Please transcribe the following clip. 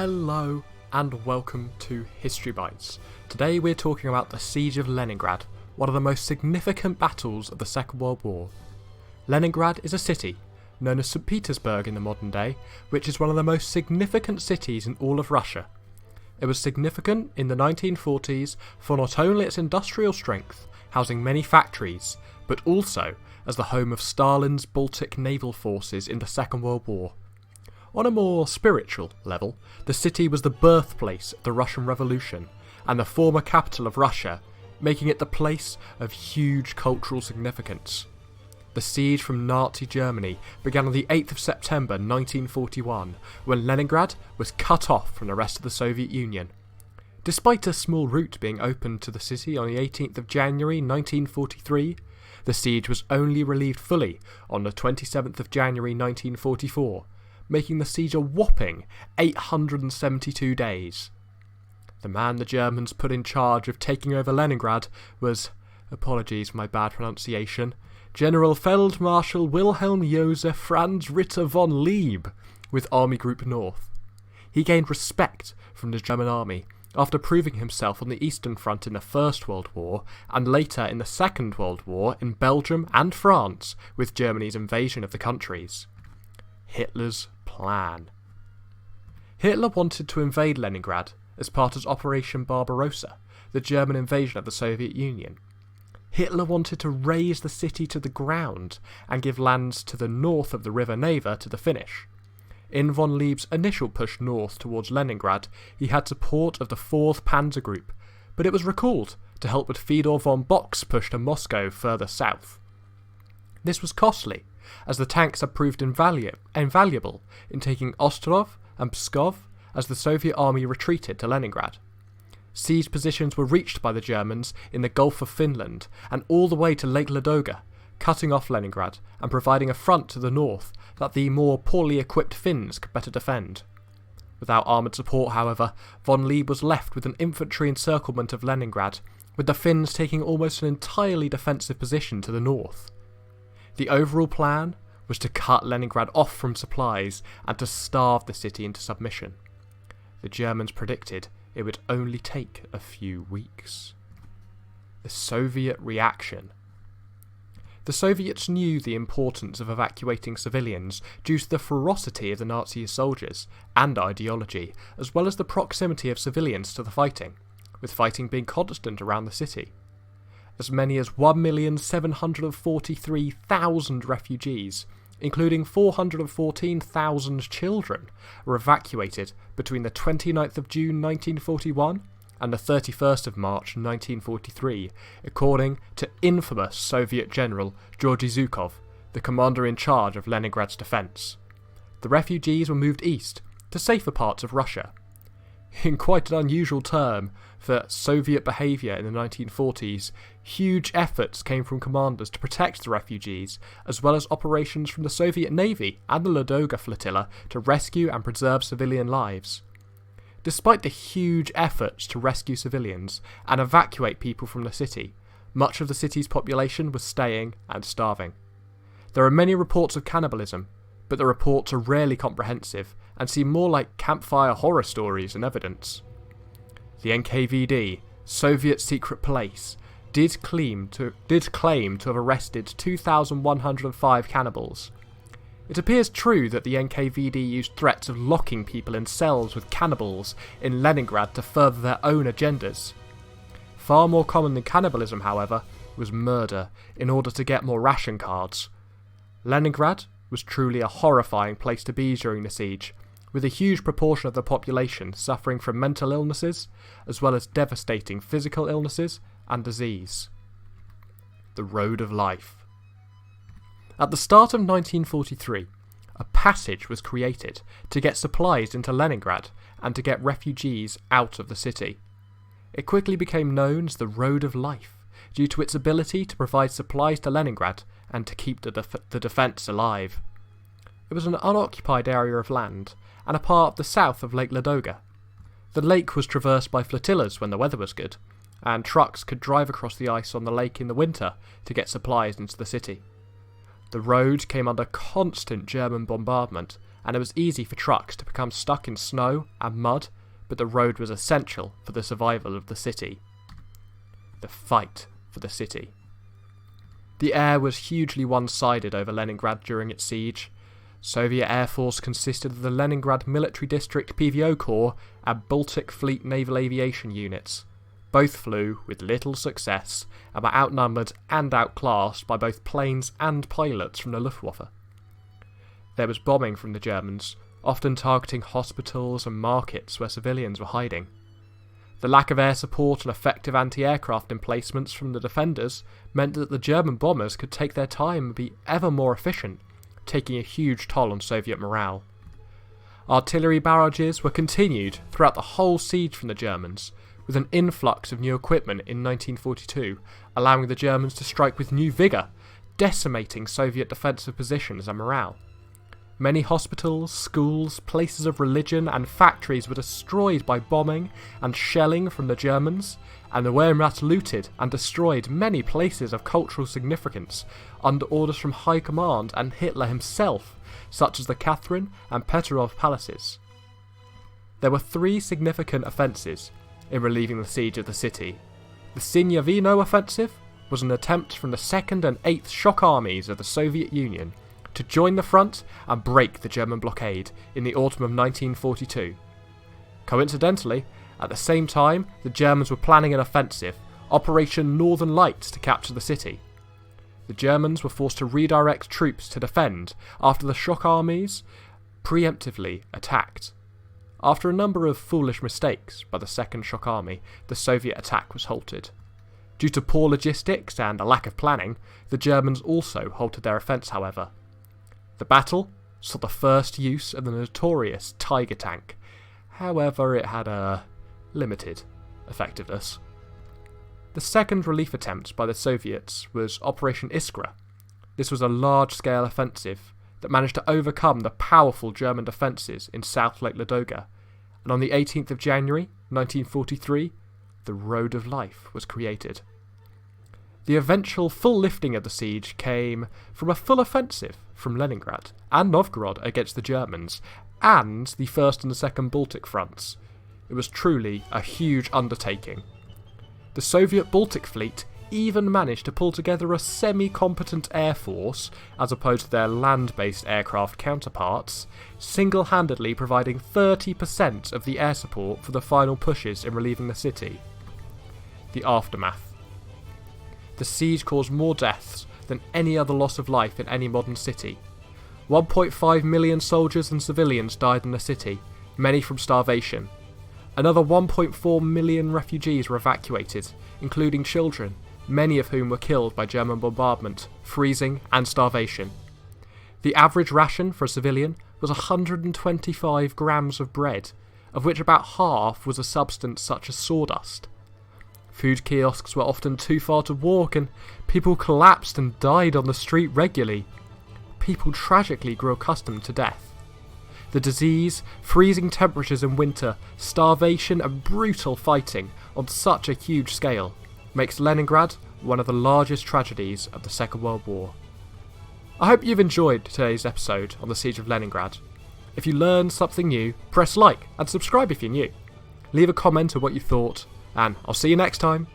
Hello and welcome to History Bytes. Today we're talking about the Siege of Leningrad, one of the most significant battles of the Second World War. Leningrad is a city, known as St. Petersburg in the modern day, which is one of the most significant cities in all of Russia. It was significant in the 1940s for not only its industrial strength, housing many factories, but also as the home of Stalin's Baltic naval forces in the Second World War. On a more spiritual level, the city was the birthplace of the Russian Revolution and the former capital of Russia, making it the place of huge cultural significance. The siege from Nazi Germany began on the 8th of September 1941, when Leningrad was cut off from the rest of the Soviet Union. Despite a small route being opened to the city on the 18th of January 1943, the siege was only relieved fully on the 27th of January 1944, making the siege a whopping 872 days. The man the Germans put in charge of taking over Leningrad was, apologies for my bad pronunciation, General Feldmarschall Wilhelm Josef Franz Ritter von Lieb with Army Group North. He gained respect from the German army after proving himself on the Eastern Front in the First World War and later in the Second World War in Belgium and France with Germany's invasion of the countries. Hitler's plan. Hitler wanted to invade Leningrad as part of Operation Barbarossa, the German invasion of the Soviet Union. Hitler wanted to raze the city to the ground and give lands to the north of the river Neva to the Finnish. In von Lieb's initial push north towards Leningrad, he had support of the 4th Panzer Group, but it was recalled to help with Fyodor von Bock's push to Moscow further south. This was costly, as the tanks had proved invaluable in taking Ostrov and Pskov as the Soviet army retreated to Leningrad. Siege positions were reached by the Germans in the Gulf of Finland and all the way to Lake Ladoga, cutting off Leningrad and providing a front to the north that the more poorly equipped Finns could better defend. Without armoured support, however, von Lieb was left with an infantry encirclement of Leningrad, with the Finns taking almost an entirely defensive position to the north. The overall plan was to cut Leningrad off from supplies and to starve the city into submission. The Germans predicted it would only take a few weeks. The Soviet reaction. The Soviets knew the importance of evacuating civilians due to the ferocity of the Nazi soldiers and ideology, as well as the proximity of civilians to the fighting, with fighting being constant around the city. As many as 1,743,000 refugees, including 414,000 children, were evacuated between the 29th of June 1941 and the 31st of March 1943, according to infamous Soviet General Georgy Zhukov, the commander in charge of Leningrad's defence. The refugees were moved east to safer parts of Russia. In quite an unusual term for Soviet behaviour in the 1940s, huge efforts came from commanders to protect the refugees, as well as operations from the Soviet Navy and the Ladoga flotilla to rescue and preserve civilian lives. Despite the huge efforts to rescue civilians and evacuate people from the city, much of the city's population was staying and starving. There are many reports of cannibalism, but the reports are rarely comprehensive and seem more like campfire horror stories than evidence. The NKVD, Soviet secret police, did claim to have arrested 2,105 cannibals. It appears true that the NKVD used threats of locking people in cells with cannibals in Leningrad to further their own agendas. Far more common than cannibalism, however, was murder in order to get more ration cards. Leningrad was truly a horrifying place to be during the siege, with a huge proportion of the population suffering from mental illnesses, as well as devastating physical illnesses and disease. The Road of Life. At the start of 1943, a passage was created to get supplies into Leningrad and to get refugees out of the city. It quickly became known as the Road of Life, due to its ability to provide supplies to Leningrad and to keep the defence alive. It was an unoccupied area of land, and a part of the south of Lake Ladoga. The lake was traversed by flotillas when the weather was good, and trucks could drive across the ice on the lake in the winter to get supplies into the city. The road came under constant German bombardment and it was easy for trucks to become stuck in snow and mud, but the road was essential for the survival of the city. The fight for the city. The air was hugely one-sided over Leningrad during its siege. Soviet Air Force consisted of the Leningrad Military District PVO Corps and Baltic Fleet Naval Aviation units. Both flew with little success and were outnumbered and outclassed by both planes and pilots from the Luftwaffe. There was bombing from the Germans, often targeting hospitals and markets where civilians were hiding. The lack of air support and effective anti-aircraft emplacements from the defenders meant that the German bombers could take their time and be ever more efficient, taking a huge toll on Soviet morale. Artillery barrages were continued throughout the whole siege from the Germans, with an influx of new equipment in 1942, allowing the Germans to strike with new vigour, decimating Soviet defensive positions and morale. Many hospitals, schools, places of religion and factories were destroyed by bombing and shelling from the Germans, and the Wehrmacht looted and destroyed many places of cultural significance under orders from High Command and Hitler himself, such as the Catherine and Petrov palaces. There were 3 significant offences in relieving the siege of the city. The Sinyavino offensive was an attempt from the 2nd and 8th Shock Armies of the Soviet Union to join the front and break the German blockade in the autumn of 1942. Coincidentally, at the same time, the Germans were planning an offensive, Operation Northern Lights, to capture the city. The Germans were forced to redirect troops to defend after the Shock Armies preemptively attacked. After a number of foolish mistakes by the 2nd Shock Army, the Soviet attack was halted. Due to poor logistics and a lack of planning, the Germans also halted their offence, however. The battle saw the first use of the notorious Tiger tank, however it had a limited effectiveness. The second relief attempt by the Soviets was Operation Iskra. This was a large-scale offensive that managed to overcome the powerful German defences in South Lake Ladoga, and on the 18th of January 1943, the Road of Life was created. The eventual full lifting of the siege came from a full offensive from Leningrad and Novgorod against the Germans, and the 1st and the 2nd Baltic fronts. It was truly a huge undertaking. The Soviet Baltic fleet even managed to pull together a semi-competent air force, as opposed to their land-based aircraft counterparts, single-handedly providing 30% of the air support for the final pushes in relieving the city. The aftermath. The siege caused more deaths than any other loss of life in any modern city. 1.5 million soldiers and civilians died in the city, many from starvation. Another 1.4 million refugees were evacuated, including children, many of whom were killed by German bombardment, freezing and starvation. The average ration for a civilian was 125 grams of bread, of which about half was a substance such as sawdust. Food kiosks were often too far to walk, and people collapsed and died on the street regularly. People tragically grew accustomed to death. The disease, freezing temperatures in winter, starvation and brutal fighting on such a huge scale makes Leningrad one of the largest tragedies of the Second World War. I hope you've enjoyed today's episode on the Siege of Leningrad. If you learned something new, press like and subscribe if you're new. Leave a comment on what you thought, and I'll see you next time.